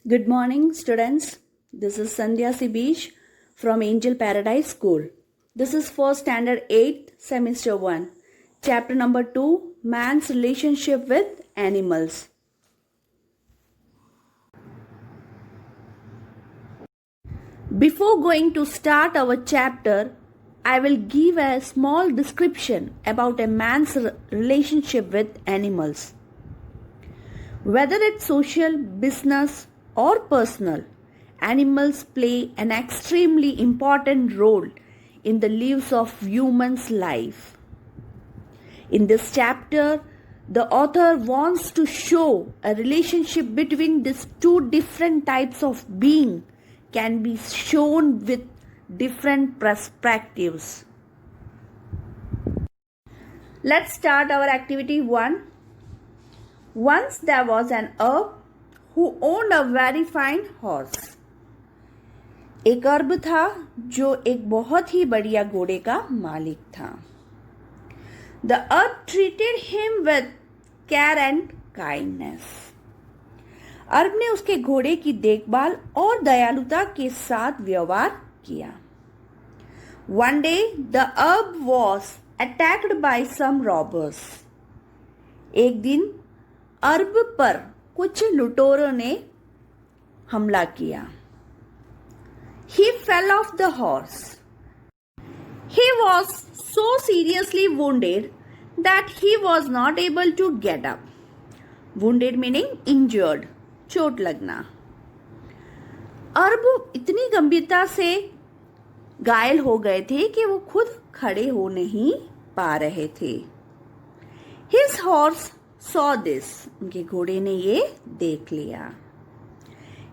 Good morning, students. This is Sandhya Sibish from Angel Paradise School. This is for Standard 8, Semester 1, Chapter number 2, Man's Relationship with Animals. Before going to start our chapter, I will give a small description about a man's relationship with animals. Whether it's social, business, or personal, animals play an extremely important role in the lives of humans' life. In this chapter, the author wants to show a relationship between these two different types of being can be shown with different perspectives. Let's start our activity 1. Once there was an Arab who owned a very fine horse. एक अरब था जो एक बहुत ही बढ़िया घोड़े का मालिक था. The Arab treated him with care and kindness. अरब ने उसके घोड़े की देखभाल और दयालुता के साथ व्यवहार किया. One day the Arab was attacked by some robbers. एक दिन अरब पर कुछ लुटेरों ने हमला किया. He fell off the horse. He was so seriously wounded that he was not able to get up. Wounded meaning injured, चोट लगना. अरब इतनी गंभीरता से घायल हो गए थे कि वो खुद खड़े हो नहीं पा रहे थे. His horse saw this. उनके घोड़े ने ये देख लिया.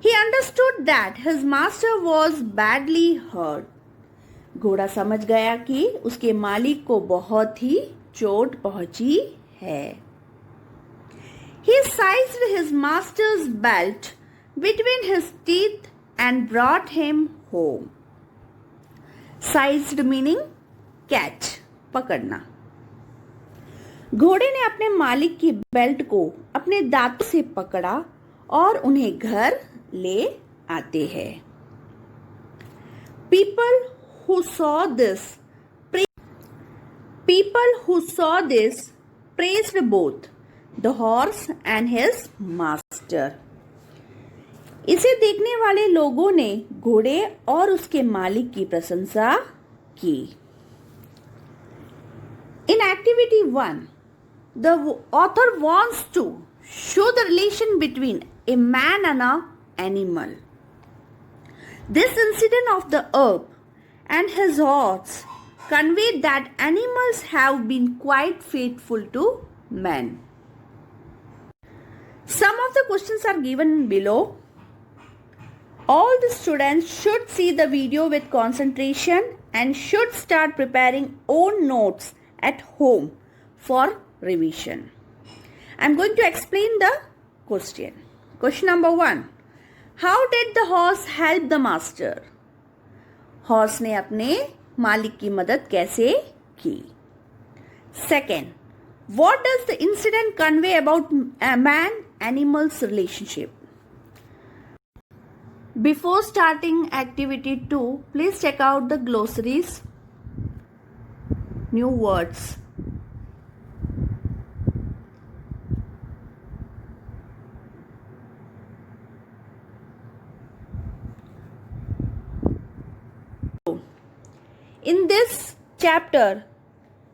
He understood that his master was badly hurt. घोड़ा समझ गया कि उसके मालिक को बहुत ही चोट पहुंची है. He seized his master's belt between his teeth and brought him home. Seized meaning catch, पकड़ना. घोड़े ने अपने मालिक की बेल्ट को अपने दांतों से पकड़ा और उन्हें घर ले आते हैं. People who saw this praised both the horse and his master. इसे देखने वाले लोगों ने घोड़े और उसके मालिक की प्रशंसा की. In activity 1, the author wants to show the relation between a man and an animal. This incident of the Arab and his horse conveyed that animals have been quite faithful to men. Some of the questions are given below. All the students should see the video with concentration and should start preparing own notes at home for revision. I am going to explain the question. Question number 1. How did the horse help the master? Horse ने अपने मालिक की मदद कैसे की? Second, what does the incident convey about a man-animal's relationship? Before starting activity 2, please check out the glossaries. New words. In this chapter,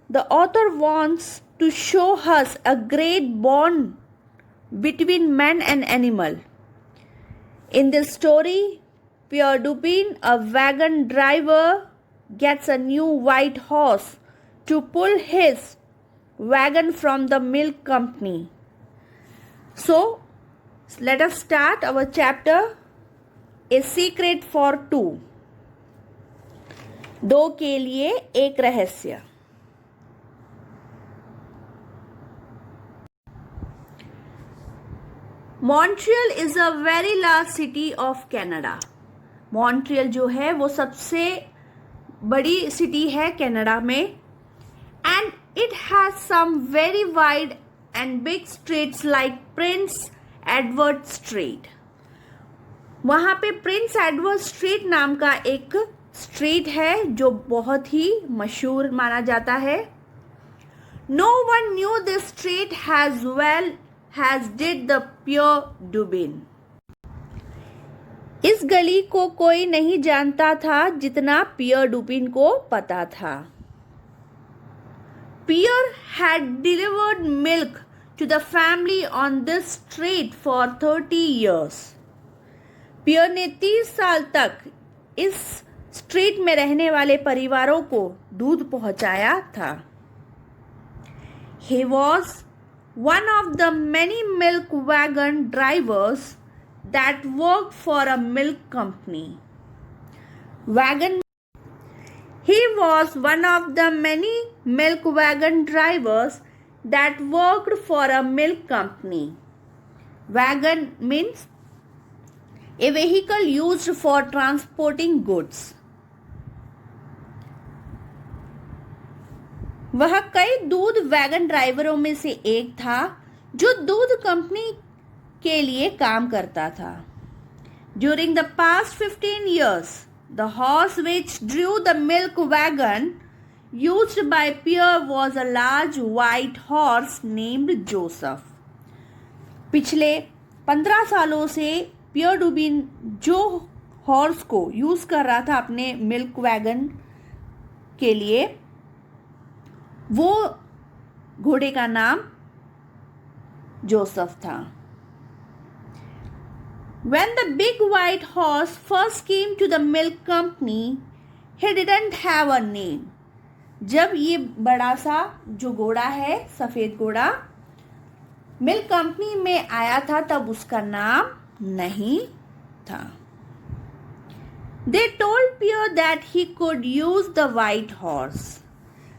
the author wants to show us a great bond between man and animal. In this story, Pierre Dupin, a wagon driver, gets a new white horse to pull his wagon from the milk company. So, let us start our chapter, A Secret for Two. दो के लिए एक रहस्य. Montreal is a very large city of Canada. Montreal जो है वो सबसे बड़ी सिटी है कनाडा में. And it has some very wide and big streets like Prince Edward Street. वहां पे प्रिंस एडवर्ड स्ट्रीट नाम का एक स्ट्रीट है जो बहुत ही मशहूर माना जाता है. No one knew this street as well as did the Pierre Dubin. इस गली को कोई नहीं जानता था जितना पियर डुबिन को पता था. Pierre had delivered milk to the family on this street for 30 years. Pierre ने 30 साल तक इस स्ट्रीट में रहने वाले परिवारों को दूध पहुंचाया था. He was one of the many milk wagon drivers that worked for a milk company. He was one of the many milk wagon drivers that worked for a milk company. Wagon means a vehicle used for transporting goods. वह कई दूध wagon ड्राइवरों में से एक था जो दूध कंपनी के लिए काम करता था. During the past 15 years, the horse which drew the milk wagon used by Pierre was a large white horse named Joseph. पिछले 15 सालों से पियर डुबिन जो हॉर्स को यूज कर रहा था अपने मिल्क वैगन के लिए, वो घोड़े का नाम जोसेफ था. When the big white horse first came to the milk company, he didn't have a name. जब ये बड़ा सा जो घोड़ा है, सफेद घोड़ा, मिल्क कंपनी में आया था तब उसका नाम नहीं था. They told Pierre that he could use the white horse.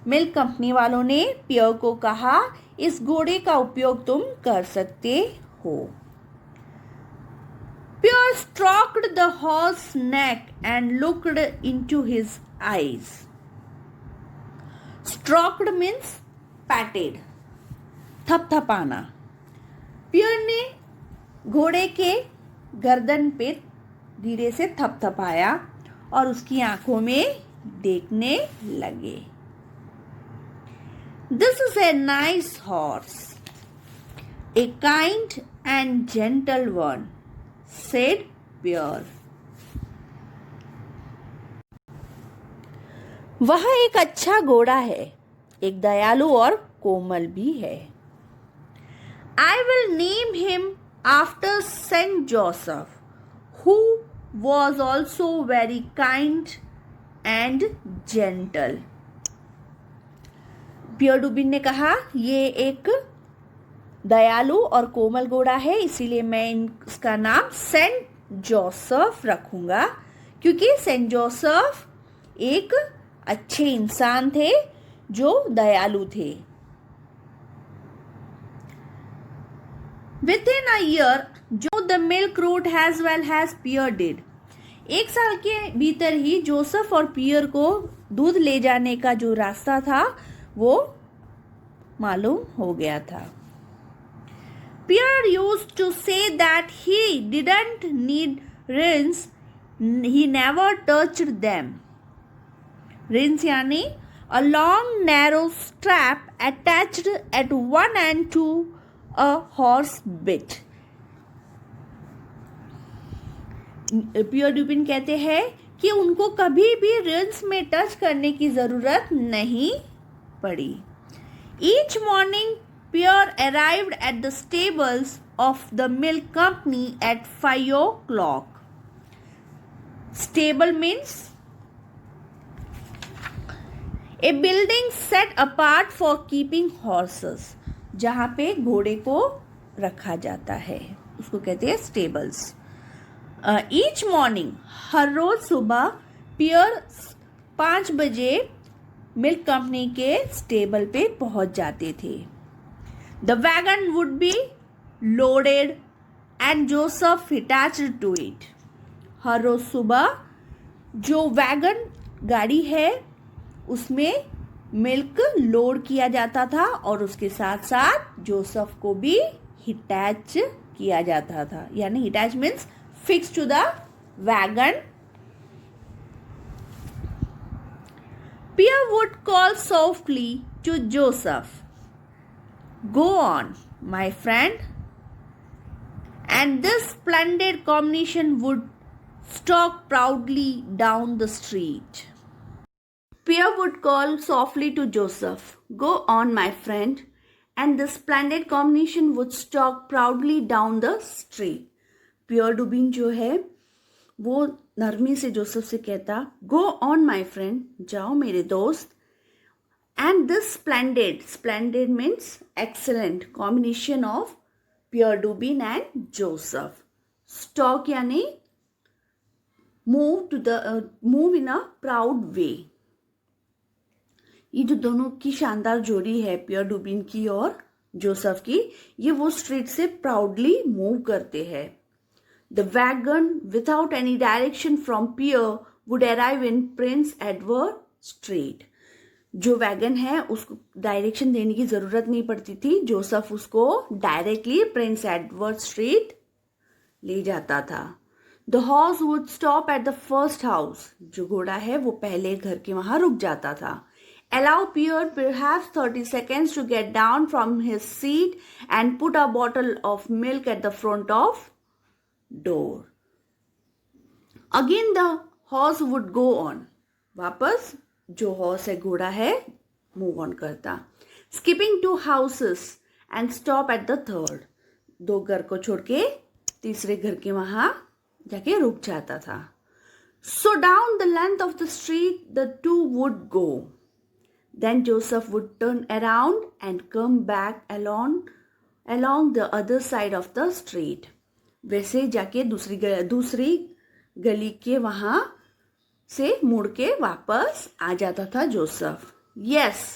Milk company वालों ने पियर को कहा, इस घोड़े का उपयोग तुम कर सकते हो. Pierre stroked the horse's neck and looked into his eyes. Stroked means patted, थपथपाना. पियर ने घोड़े के गर्दन पे धीरे से थपथपाया और उसकी आंखों में देखने लगे. This is a nice horse, a kind and gentle one, said Pierre. वह एक अच्छा घोड़ा है, एक दयालु और कोमल भी है. I will name him after Saint Joseph, who was also very kind and gentle. पियर डुबिन ने कहा, ये एक दयालु और कोमल घोड़ा है, इसीलिए मैं इसका नाम सेंट जोसेफ रखूंगा, क्योंकि सेंट जोसेफ एक अच्छे इंसान थे जो दयालु थे. Within a year, जो the milk route as well as Pierre did. एक साल के भीतर ही जोसेफ और पियर को दूध ले जाने का जो रास्ता था वो मालूम हो गया था. Pierre used to say that he didn't need reins, he never touched them. Reins यानी a long narrow strap attached at one end to a horse bit. पियर डुबिन कहते हैं कि उनको कभी भी रिंस में टच करने की जरूरत नहीं पड़ी. Each morning, Pierre arrived at the stables of the milk company at 5 o'clock. Stable means a building set apart for keeping horses. जहाँ पे घोड़े को रखा जाता है उसको कहते हैं स्टेबल्स. ईच मॉर्निंग, हर रोज सुबह पियर 5 बजे मिल्क कंपनी के स्टेबल पे पहुंच जाते थे. The wagon would be loaded and Joseph attached to it. हर रोज सुबह जो वैगन गाड़ी है उसमें मिल्क लोड किया जाता था और उसके साथ साथ जोसेफ को भी अटैच किया जाता था. यानी attach means fixed to the wagon. Pierre would call softly to Joseph, "Go on, my friend." And this splendid combination would stalk proudly down the street. Pierre would call softly to Joseph, "Go on, my friend." And the splendid combination would stalk proudly down the street. Pierre Dubin जो है वो नरमी से Joseph से कहता, "Go on, my friend." जाओ मेरे दोस्त. And this splendid means excellent combination of Pierre Dubin and Joseph. Stalk यानी move in a proud way. ये जो दोनों की शानदार जोड़ी है पियर डुबिन की और जोसेफ की, ये वो स्ट्रीट से प्राउडली मूव करते हैं. The wagon without any direction from Pierre would arrive in Prince Edward Street. जो वैगन है उसको डायरेक्शन देने की जरूरत नहीं पड़ती थी. जोसेफ उसको डायरेक्टली प्रिंस एडवर्ड स्ट्रीट ले जाता था. The horse would stop at the first house. जो घोड़ा है वो पहले घर के वहां रुक जाता था. Allow Pierre perhaps 30 seconds to get down from his seat and put a bottle of milk at the front of door. Again the horse would go on. वापस जो horse है घोड़ा है move on करता. Skipping 2 houses and stop at the third. 2 घर को छोड़ के तीसरे घर के वहां जाके रुक जाता था. So down the length of the street the two would go. Then Joseph would turn around and come back along the other side of the street. वैसे जाके दूसरी गली के वहां से मुड़ के वापस आ जाता था Joseph. Yes,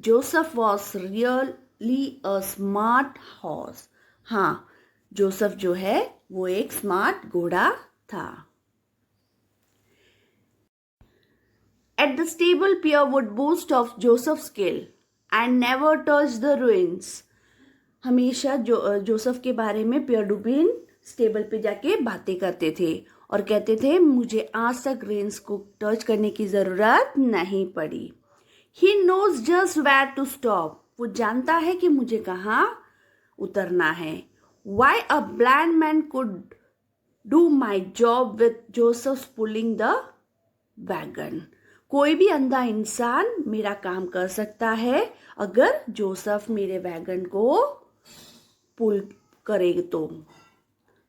Joseph was really a smart horse. हाँ, जोसेफ जो है वो एक स्मार्ट घोड़ा था. At the stable, Pierre would boast of Joseph's skill and never touch the ruins. हमेशा जोसेफ के बारे में पियर डुबिन स्टेबल पे जाके बातें करते थे और कहते थे, मुझे आज तक रेंस को टच करने की जरूरत नहीं पड़ी. He knows just where to stop. वो जानता है कि मुझे कहाँ उतरना है. Why a blind man could do my job with Joseph pulling the wagon. कोई भी अंधा इंसान मेरा काम कर सकता है अगर जोसेफ मेरे वैगन को पुल करे तो.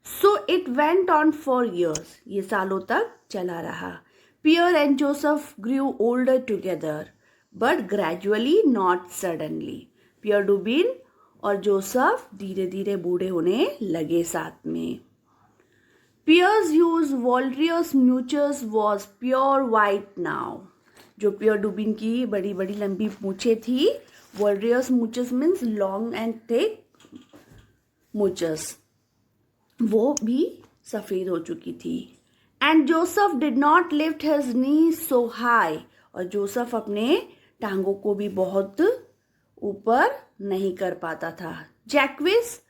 So it went on for years. ये सालों तक चला रहा. Pierre and Joseph grew older together but gradually not suddenly. Pierre Dubin और जोसेफ धीरे धीरे बूढ़े होने लगे साथ में. Pierre's used Walrus Muchus was pure white now. जो पियर डुबिन की बड़ी बड़ी लंबी मूछें थी, Walrus Muchus means long and thick muchus, वो भी सफेद हो चुकी थी. And Joseph did not lift his knees so high. और जोसेफ अपने टांगों को भी बहुत ऊपर नहीं कर पाता था. Jacques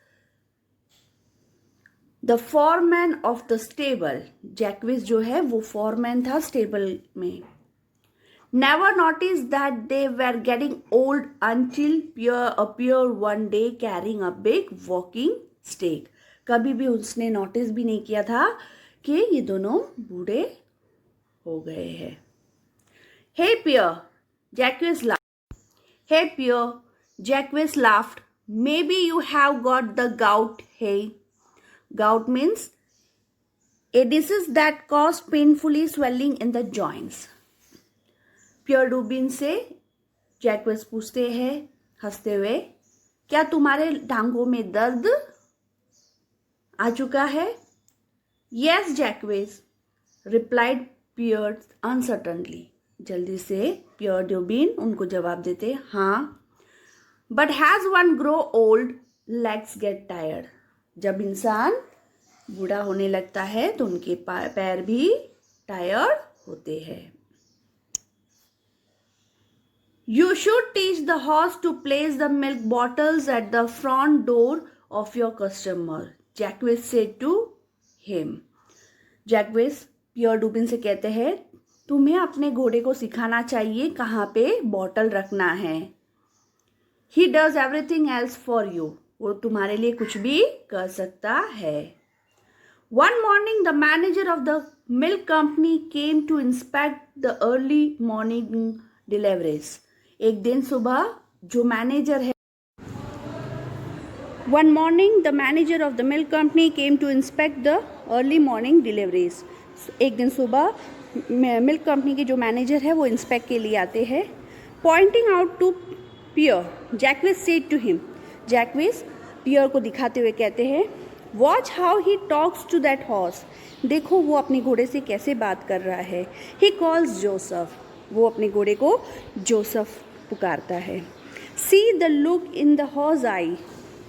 the foreman of the stable. Jacques जो है वो फॉरमैन था स्टेबल में. Never notice that they were getting old until Pierre appear one day carrying a big walking stick. कभी भी उसने नोटिस भी नहीं किया था कि ये दोनों बूढ़े हो गए हैं. Hey Pierre, Jacques laughed. Hey Pierre, Jacques laughed. Maybe you have got the gout. Hey, gout means a disease that causes painfully swelling in the joints. पियर डुबिन से जैक्विस पूछते हैं हंसते हुए, क्या तुम्हारे टांगों में दर्द आ चुका है? Yes, जैक्विस, replied पियर uncertainly. जल्दी से पियर डुबिन उनको जवाब देते, हाँ. But as one grow old, legs get tired. जब इंसान बूढ़ा होने लगता है तो उनके पैर भी टायर्ड होते हैं. You should teach the horse to place the milk bottles at the front door of your customer, Jacques said to him. जैक्विस Pierre डुबिन से कहते हैं, तुम्हें अपने घोड़े को सिखाना चाहिए कहाँ पे बॉटल रखना है। He does everything else for you, वो तुम्हारे लिए कुछ भी कर सकता है। One morning the manager of the milk company came to inspect the early morning deliveries. एक दिन सुबह जो मैनेजर है, one morning the manager of the milk company came to inspect the early morning deliveries. एक दिन सुबह milk company के जो मैनेजर है वो इंस्पेक्ट के लिए आते हैं। Pointing out to Pierre, Jacques said to him, Jacques Pierre को दिखाते हुए कहते हैं, watch how he talks to that horse, देखो वो अपने घोड़े से कैसे बात कर रहा है। ही कॉल्स जोसेफ, वो अपने घोड़े को जोसेफ पुकारता है। See the look in the horse eye,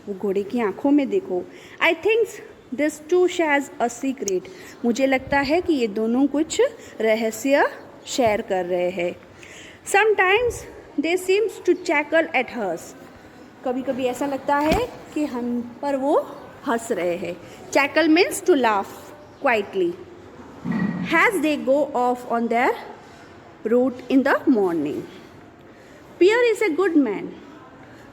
वो घोड़े की आंखों में देखो। I think this two shares a secret, मुझे लगता है कि ये दोनों कुछ रहस्य शेयर कर रहे हैं। Sometimes they seems to chuckle at hers, कभी कभी ऐसा लगता है कि हम पर वो हंस रहे हैं। Chuckle means to laugh quietly. Has they go off on their route in the morning. Pierre is a good man,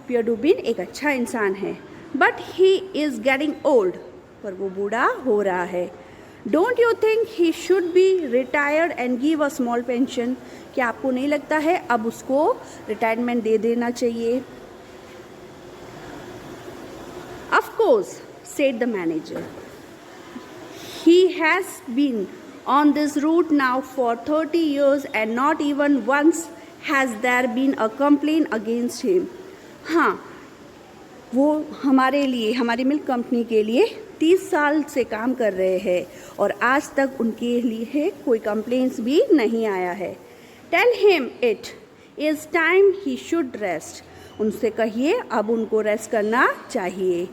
Pierre Dubin एक अच्छा इंसान है। But he is getting old, पर वो बूढ़ा हो रहा है। Don't you think he should be retired and give a small pension, क्या आपको नहीं लगता है अब उसको रिटायरमेंट दे देना चाहिए? Of course said the manager, he has been on this route now for 30 years and not even once has there been a complain against him. हाँ, वो हमारे लिए, हमारी मिल्क कंपनी के लिए 30 साल से काम कर रहे हैं और आज तक उनके लिए कोई कंप्लेंट्स भी नहीं आया है। Tell him it is time he should rest, उनसे कहिए अब उनको रेस्ट करना चाहिए।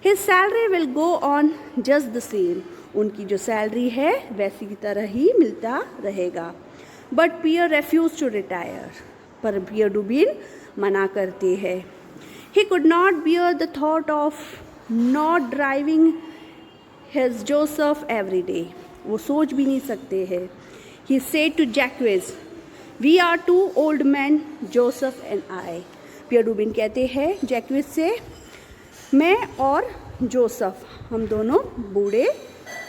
His salary will go on just the same, उनकी जो सैलरी है वैसी की तरह ही मिलता रहेगा। But Pierre refuse to retire, पर पियर डुबिन मना करते हैं। He could not bear the thought of not driving his Joseph every day, वो सोच भी नहीं सकते हैं। He said to Jacques, we are two old men, Joseph and I. पियर डुबिन कहते हैं जैक्विस से, मैं और जोसेफ हम दोनों बूढ़े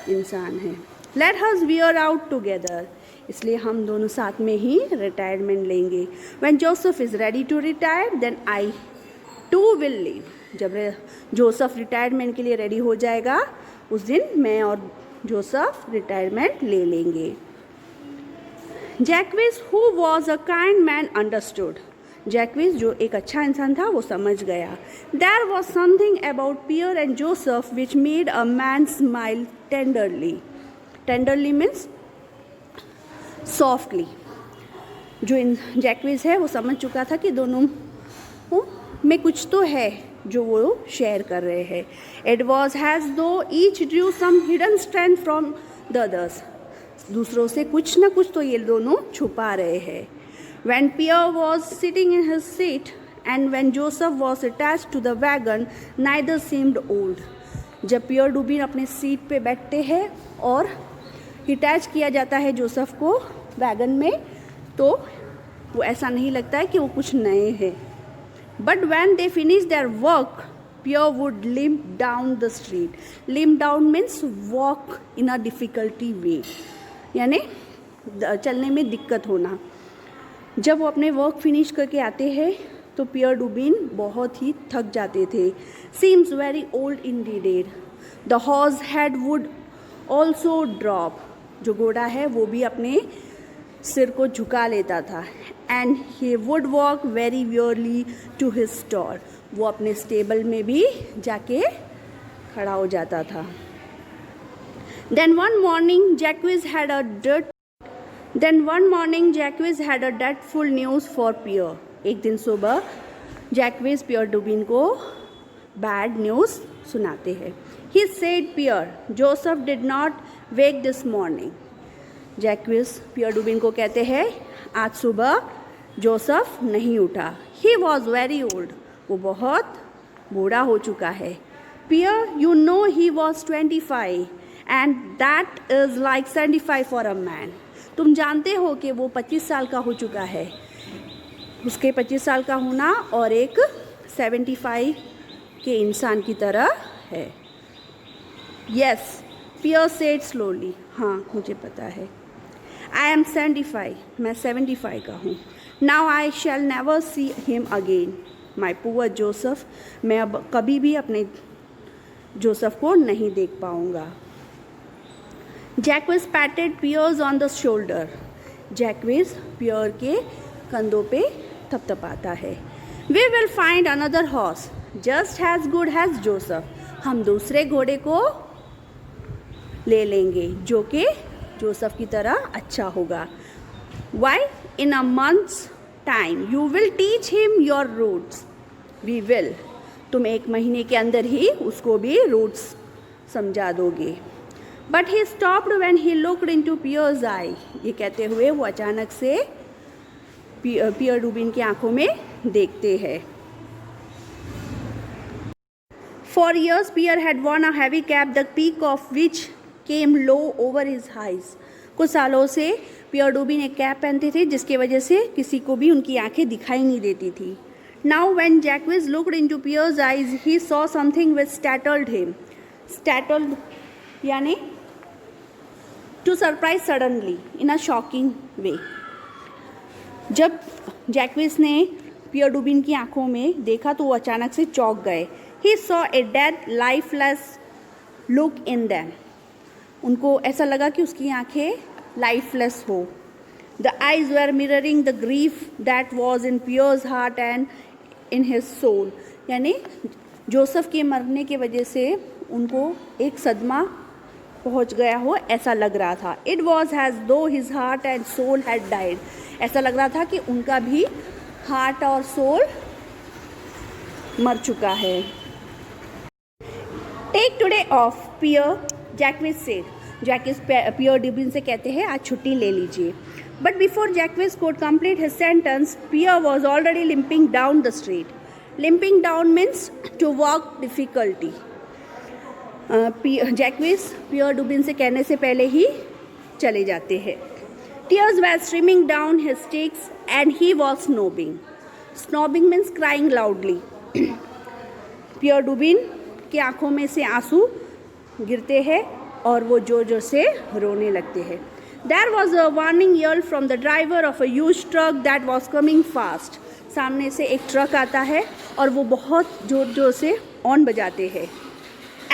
इंसान हैं। Let us wear out together, इसलिए हम दोनों साथ में ही रिटायरमेंट लेंगे। When Joseph is ready to retire, then I too will leave. जब जोसेफ रिटायरमेंट के लिए रेडी हो जाएगा उस दिन मैं और जोसेफ रिटायरमेंट ले लेंगे। Jacques who was a kind man understood, Jacques जो एक अच्छा इंसान था वो समझ गया। There was something about Pierre and Joseph which made a man smile tenderly, tenderly means softly. जो जैक्विस है वो समझ चुका था कि दोनों में कुछ तो है जो वो शेयर कर रहे हैं। It was has though each drew some hidden strength from the others, दूसरों से कुछ ना कुछ तो ये दोनों छुपा रहे हैं। When Pierre was sitting in his seat and when Joseph was attached to the wagon neither seemed old, जब पियर डुबिन अपने सीट पे बैठते हैं और अटैच किया जाता है जोसेफ को वैगन में, तो वो ऐसा नहीं लगता है कि वो कुछ नए हैं। But when they finished their work, Pierre would limp down the street. Limp down means walk in a difficulty way, यानी चलने में दिक्कत होना। जब वो अपने वर्क फिनिश करके आते हैं तो पियर डुबिन बहुत ही थक जाते थे। Seems very old indeed. The horse head would also drop. जो घोड़ा है वो भी अपने सिर को झुका लेता था। And he would walk very wearily to his stall, वो अपने स्टेबल में भी जाके खड़ा हो जाता था। Then one morning Jacques had a dreadful news for Pierre, एक दिन सुबह जैक्विस पियर डुबिन को बैड न्यूज़ सुनाते हैं। He said Pierre Joseph did not wake this morning, Jacques Pierre Dubin को कहते हैं आज सुबह जोसेफ नहीं उठा। ही वॉज वेरी ओल्ड, वो बहुत बूढ़ा हो चुका है। Pierre you know he was 25 and that is like 75 for a man. तुम जानते हो कि वो 25 साल का हो चुका है, उसके 25 साल का होना और एक 75 के इंसान की तरह है। यस, पियर सेड स्लोली, हाँ मुझे पता है। आई एम 75, मैं 75 का हूँ। Now I shell never see him again, my poor Joseph, मैं अब कभी भी अपने जोसेफ को नहीं देख पाऊँगा। Jacques patted Pierre's on the shoulder, Jacques Pierre के कंधों पे थपथपाता है। We will find another horse just as good as Joseph, हम दूसरे घोड़े को ले लेंगे जो कि जोसेफ की तरह अच्छा होगा। Why in a months time you will teach him your routes, we will, तुम 1 महीने के अंदर ही उसको भी रूट्स समझा दोगे। But he stopped when he looked into Pierre's eye, ये कहते हुए वो अचानक से पियर डूबिन की आंखों में देखते हैं। For years, Pierre had worn a heavy cap, the peak of which came low over his eyes. कुछ सालों से पियर डूबिन एक कैप पहनते थे जिसकी वजह से किसी को भी उनकी आंखें दिखाई नहीं देती थी। Now when Jacques looked into Pierre's eyes, he saw something which startled him. Startled यानी to surprise suddenly in a shocking way. जब जैक्विस ने पियर डूबिन की आंखों में देखा तो वो अचानक से चौंक गए। He saw a dead, lifeless look in them. उनको ऐसा लगा कि उसकी आंखें lifeless हो। The eyes were mirroring the grief that was in Pierre's heart and in his soul. यानी जोसेफ के मरने की वजह से उनको एक सदमा पहुंच गया हो ऐसा लग रहा था। It was as though his heart and soul had died. ऐसा लग रहा था कि उनका भी हार्ट और सोल मर चुका है। Take today off Pierre, Jacques said, Jacques Pierre Dubin से कहते हैं आज छुट्टी ले लीजिए। But before Jacques could complete his sentence, Pierre was already limping down the street. Limping down means to walk difficulty. जैक्विस Pierre Dubin से कहने से पहले ही चले जाते हैं। Tears were streaming down his cheeks and he was sobbing. Sobbing means crying loudly. पियर डूबिन की आंखों में से आंसू गिरते हैं और वो जोर जोर से रोने लगते हैं। There was a warning yell from the driver of a huge truck that was coming fast. सामने से एक ट्रक आता है और वो बहुत जोर जोर से ऑन बजाते हैं।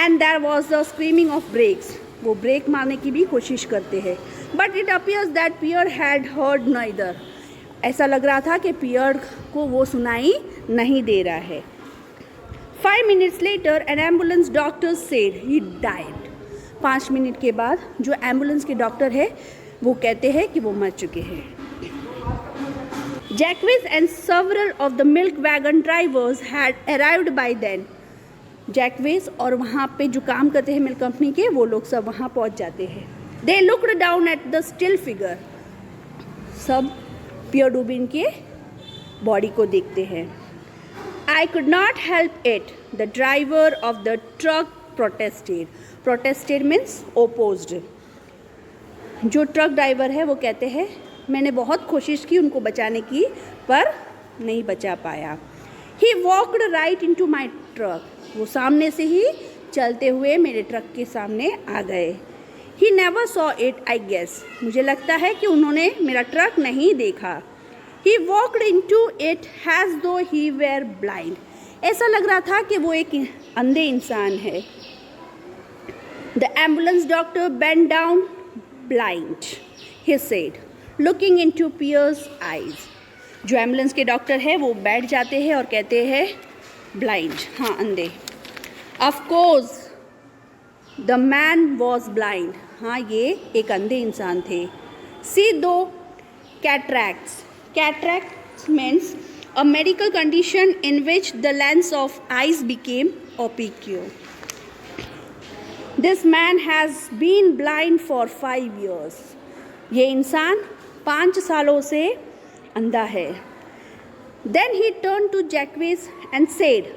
And there was the screaming of brakes. वो ब्रेक मारने की भी कोशिश करते हैं। But it appears that Pierre had heard neither. ऐसा लग रहा था कि पियर को वो सुनाई नहीं दे रहा है। 5 minutes later, an ambulance doctor said he died. 5 minute के बाद जो एम्बुलेंस के डॉक्टर है वो कहते हैं कि वो मर चुके हैं। Jacques and several of the milk wagon drivers had arrived by then. जैक्विस और वहाँ पे जो काम करते हैं मिल्क कंपनी के वो लोग सब वहाँ पहुँच जाते हैं। They looked down at the still figure. सब पियर डूबिन के बॉडी को देखते हैं। I could not help it. The driver of the truck protested. Protested means opposed. जो ट्रक ड्राइवर है वो कहते हैं मैंने बहुत कोशिश की उनको बचाने की पर नहीं बचा पाया। He walked right into my truck. वो सामने से ही चलते हुए मेरे ट्रक के सामने आ गए। He never saw it, I guess. मुझे लगता है कि उन्होंने मेरा ट्रक नहीं देखा। He walked into it as though he were blind. ऐसा लग रहा था कि वो एक अंधे इंसान है। The ambulance doctor bent down, blind, he said, looking into Pierre's eyes. जो एम्बुलेंस के डॉक्टर है वो बैठ जाते हैं और कहते हैं ब्लाइंड, हाँ अंधे। Of course, the man was blind. हाँ ये एक अंधे इंसान थे। See though cataracts. Cataracts means a medical condition in which the lens of eyes became opaque. This man has been blind for 5 years. ये इंसान 5 सालों से अंधा है। Then he turned to Jacques and said,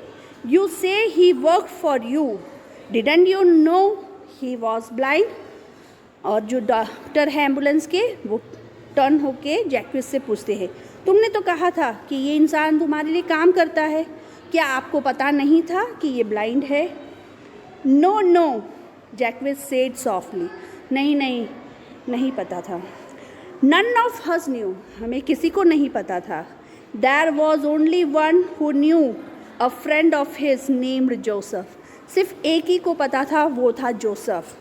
"You say he worked for you. Didn't you know he was blind, और जो doctor है ambulance के वो टर्न होके जैक्विस से पूछते हैं, तुमने तो कहा था कि ये इंसान तुम्हारे लिए काम करता है, क्या आपको पता नहीं था कि ये ब्लाइंड है? नो नो, जैक्विस सेड सॉफ्टली, नहीं नहीं, नहीं पता था। नन ऑफ हस न्यू, हमें किसी को नहीं पता था। There was only one who knew, a friend of his named Joseph, सिर्फ एक ही को पता था, वो था Joseph.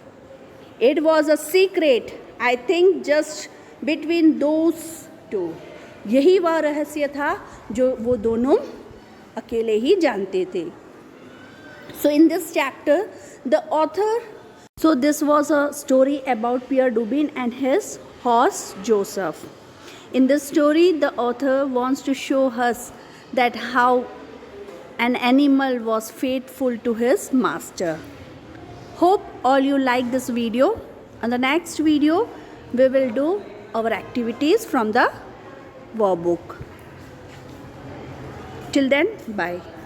It was a secret, I think just between those two, यही वह रहस्य था जो वो दोनों अकेले ही जानते थे। So in this chapter, the author, so this was a story about Pierre Dubin and his horse Joseph. In this story, the author wants to show us that how an animal was faithful to his master. Hope all you like this video. On the next video, we will do our activities from the workbook. Till then, bye.